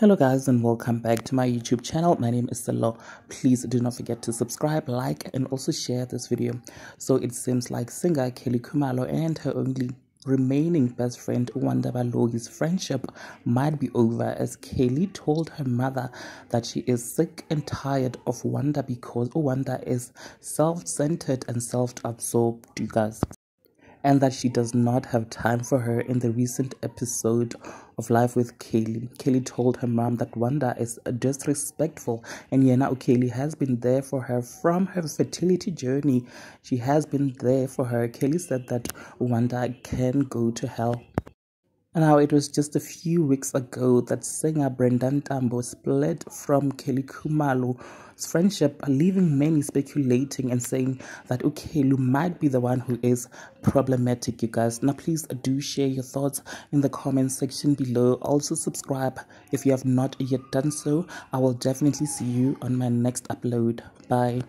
Hello guys and welcome back to my YouTube channel. My name is Selo. Please do not forget to subscribe, like and also share this video. So it seems like singer Khumalo and her only remaining best friend Wanda Balogi's friendship might be over, as Kelly told her mother that she is sick and tired of Wanda because Wanda is self-centered and self-absorbed, you guys, and that she does not have time for her. In the recent episode of Life with Kelly, Kelly told her mom that Wanda is disrespectful, and now Kelly has been there for her from her fertility journey. She has been there for her. Kelly said that Wanda can go to hell. Now, it was just a few weeks ago that singer Brendan Tambo split from Khumalo's friendship, leaving many speculating and saying that Ukelu might be the one who is problematic, you guys. Now, please do share your thoughts in the comment section below. Also, subscribe if you have not yet done so. I will definitely see you on my next upload. Bye.